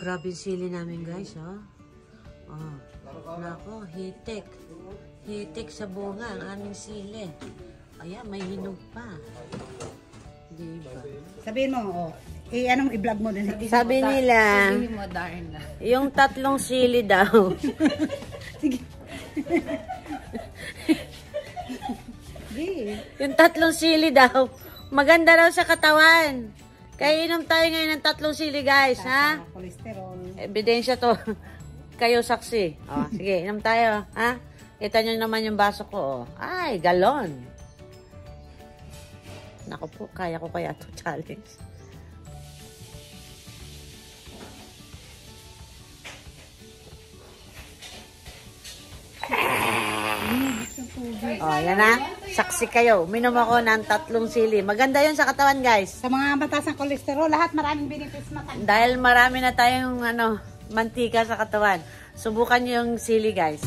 Grabe yung sili namin guys, oh. Oh. Nako, hitik. Hitik sa bunga ang aming sili. Ayan, may hinog pa. Diba? Sabihin mo, oh. Anong i-vlog mo din? Sabi nila, yung 3 sili daw. Sige. Yung 3 sili daw. Maganda raw sa katawan. Kaya inom tayo ngayon ng 3 sili guys, ha? Kolesterol. Ebidensya to. Kayo saksi. Oh, sige, inom tayo, ha? Kita nyo naman yung baso ko, oh. Ay, galon. Naku po, kaya ko kaya to challenge. Oh, yan na. Saksi kayo. Uminom ako ng 3 sili. Maganda yun sa katawan, guys. Sa mga mataas ng kolesterol, lahat maraming benefits matanggal. Dahil marami na tayong mantika sa katawan. Subukan nyo yung sili, guys.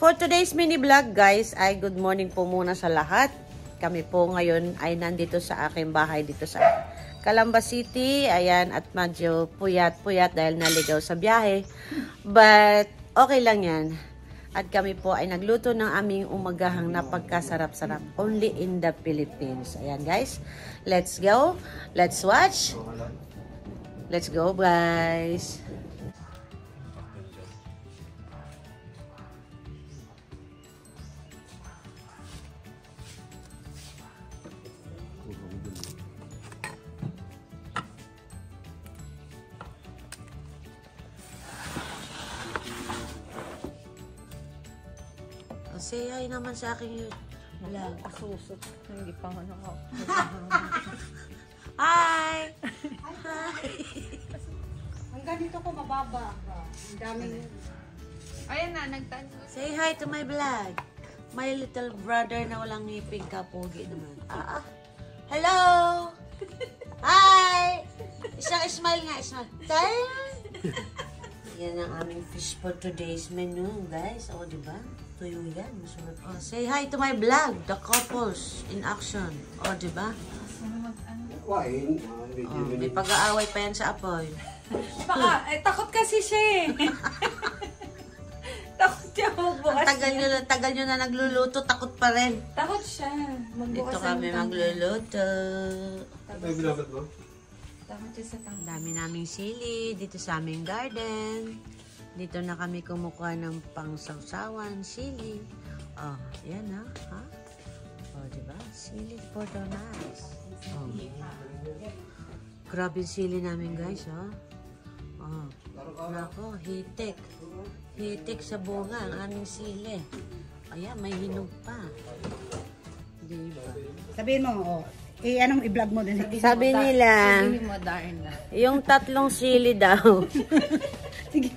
For today's mini vlog guys, ay good morning po muna sa lahat. Kami po ngayon ay nandito sa aking bahay dito sa Calamba City. Ayan, at medyo puyat-puyat dahil naligaw sa biyahe. But okay lang yan. At kami po ay nagluto ng aming umagahang napagkasarap-sarap only in the Philippines. Ayan guys, let's go. Let's watch. Let's go guys. Say hi naman sa aking vlog. Asusot. Hindi pa ako naka. Hi! Hi! Hanggang dito ko mababa. Ang daming... Ayan na, nagtanong. Say hi to my vlog. My little brother na walang ngiping kapogi naman. Hello! Hi! Isang smile nga, smile. Yan ang aming fish for today's menu, guys. O, diba? Tuyo yan. Masarap. Oh, say hi to my vlog. The couples in action. O, diba? May pag-aaway pa yan sa apoy. Baka, takot kasi siya eh. Takot siya magbukas. Tagal nyo na nagluluto, takot pa rin. Takot siya. Magbukas. Dito kami magluluto. May binabot mo? Takot siya sa tanggal. Dami naming sili dito sa aming garden. Dito na kami kumukuha ng pangsawsawan, sili. Oh, yan ha. Oh, diba? Sili for the nice. Oh. Grabe yung sili namin guys, oh. Oh. Nako, hitik. Hitik sa bunga ang aming sili. Ayan, may hinog pa. Diba? Sabihin mo, oh. Anong i-vlog mo din? Sabi nila, yung 3 sili daw. Sige.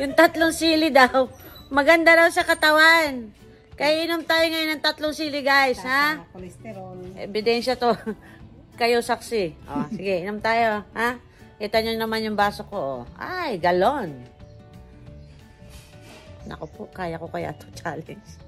Yung 3 sili daw. Maganda raw sa katawan. Kaya inom tayo ngayon ng 3 sili guys, ha? Kolesterol. Ebidensya to. Kayo saksi. Oh, sige, inom tayo, ha? Kita nyo naman yung baso ko, oh. Ay, galon. Naku po, kaya ko kaya to challenge.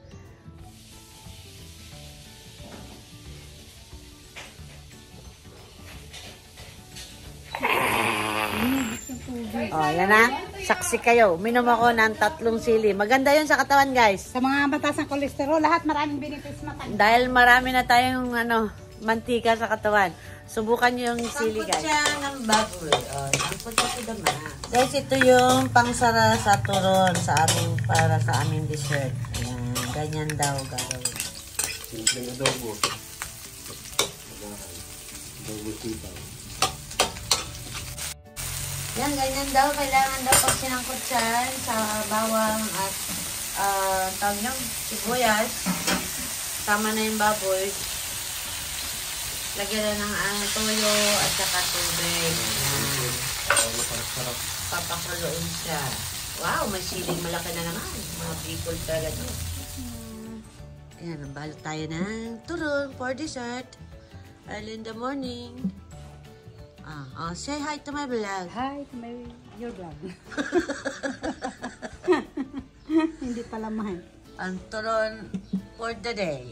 Oh, yan na. Saksi kayo. Uminom ako ng 3 sili. Maganda yun sa katawan, guys. Sa mga mataas ng kolesterol, lahat maraming benefits matanggal. Dahil marami na tayong mantika sa katawan. Subukan nyo yung sili, guys. Sampot siya ng baboy. Oh, sampot siya ito naman. Guys, ito yung pangsara sa turon para sa aming dessert. Ayan, ganyan daw gagawin. Simple na adobo. Adobo sitaw. Yan, ganyan daw. Kailangan daw pag sinangkot siya sa bawang at tawag nyo, sibuyas. Tama na yung baboy. Lagyan na ng toyo at saka tubig. Yan. Papakuloon siya. Wow, may siling malaki na naman. Mga people talaga to. Ayan, balot tayo ng turon for dessert. Early in the morning. Say hi to my vlog. Hi to your vlog. Hindi pala mahal. Ang turon for the day.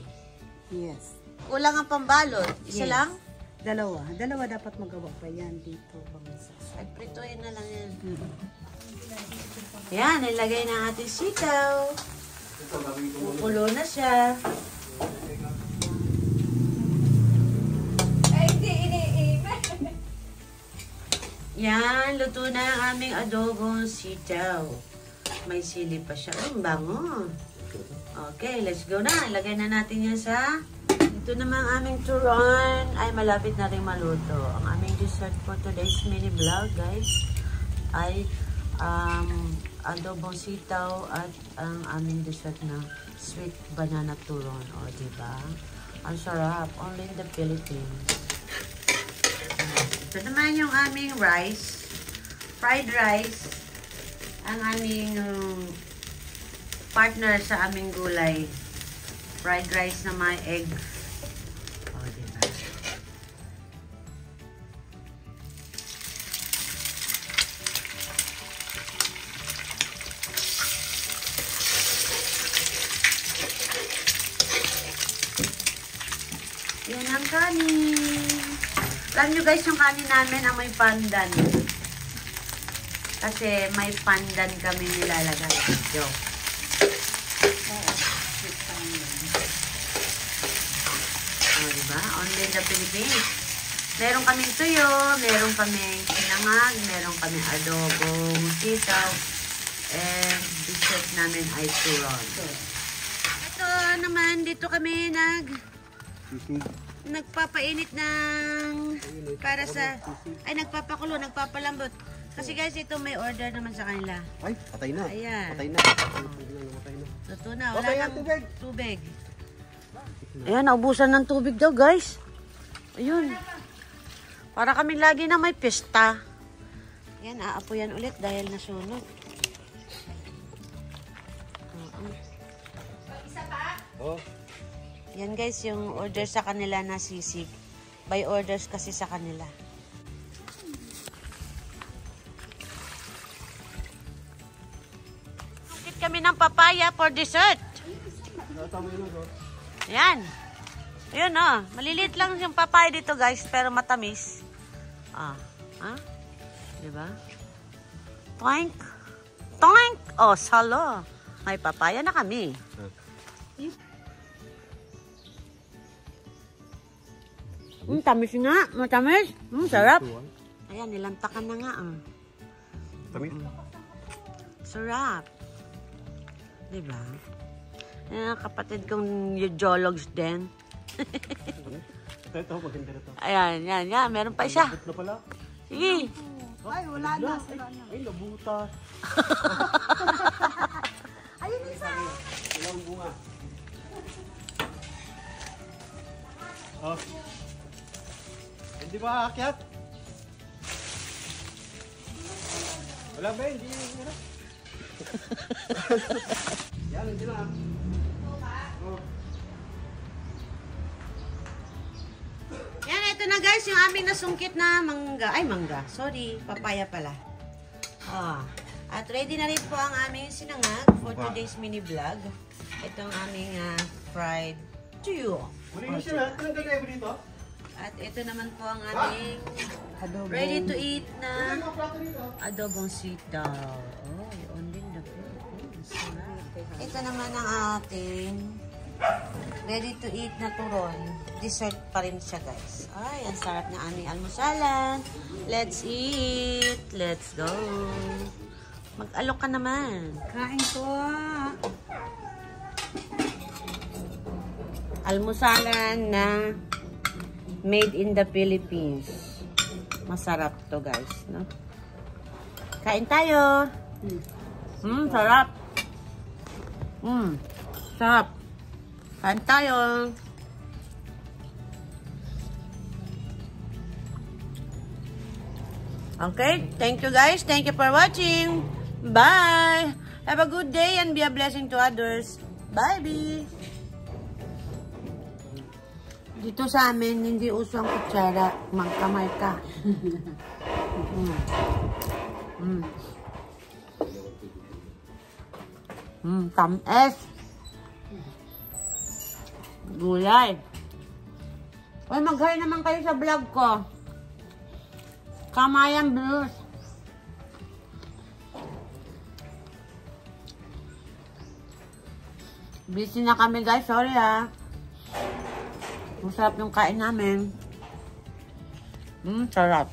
Yes. Kulang ang pambalot. Isa Yes. lang? Dalawa. Dalawa dapat magawa pa yan dito. Ay, prituin na lang yan. Yan, ilagay na ating sitaw. Kukulo na siya. Ay, hindi iniiba. Yan, luto na ang aming adobong sitaw. May sili pa siya. Ang bango. Okay, let's go na. Ilagay na natin yan sa... Ito naman ang aming turon. Ay, malapit na rin maluto. Ang aming dessert for today's mini vlog, guys, ay adobong sitaw at ang aming dessert na sweet banana turon. O, diba? Ang sarap. Only in the Philippines. Ito naman yung aming rice. Fried rice. Ang aming partner sa aming gulay. Fried rice na may egg. O, diba? Yan ang kanin. Alam nyo guys, yung kanin namin ang may pandan. Kasi may pandan kami nilalagay. Joke. Oh, diba? Only in the Philippines. Meron kaming tuyo, meron kaming sinangag, meron kaming adobong sitaw, and dessert namin ay turon. Ito naman, dito kami nagpapainit ng para sa nagpapakulo, nagpapalambot. Kasi guys, ito may order naman sa kanila. Ay, patay na. Ayan. Patay na. Patay na. Luto na, wala Patay nang ang tubig. Ayan, naubusan ng tubig daw guys. Ayun. Para kami lagi na may pista. Ayan, aapoyan ulit dahil nasunog. Oh. Yan guys, yung order sa kanila na sisig. By orders kasi sa kanila. Sukit kami ng papaya for dessert. Yan. Ayun maliliit lang yung papaya dito guys, pero matamis. Diba? Toink. Toink. Oh, salo. May papaya na kami. Tamis nga. Matamis. Sarap. Ayan, nilantakan na nga. Tamis? Sarap. Diba? Ayan, kapatid kong jologs din. Ito, maganda na ito. Ayan, yan. Meron pa isa. Labot na pala. Sige. Ay, wala na. Ay, labutas. Ayun isa. Ilang bunga. Oh. Hindi ba aakyat? Wala ba? Hindi. Yan, hindi na. Oh. Yan, ito na guys, yung aming nasungkit na mangga. Ay, mangga. Sorry, papaya pala. At ready na rin po ang aming sinangag for today's mini vlog. Ito ang aming fried tuyo. Muli siya. Anong gagawin mo dito? At ito naman po ang aming ready to eat na adobong sitaw. Oh, only the Philippines. Ito naman ang ating ready to eat na turon. Dessert pa rin siya guys. Ay, ang sarap na aming almusalan. Let's eat. Let's go. Mag-alok ka naman. Kain ko. Almusalan na made in the Philippines. Masarap to guys, no? Kain tayo. Sarap. Sarap. Kain tayo. Okay, thank you guys. Thank you for watching. Bye. Have a good day and be a blessing to others. Bye, B. Dito sa amin, hindi uso ang kutsara. Magkamay ka. Tamis. Gulay. Uy, mag-hi naman kayo sa vlog ko. Kamayan Blues. Busy na kami guys, sorry ha. Masarap yung kain namin. Sarap.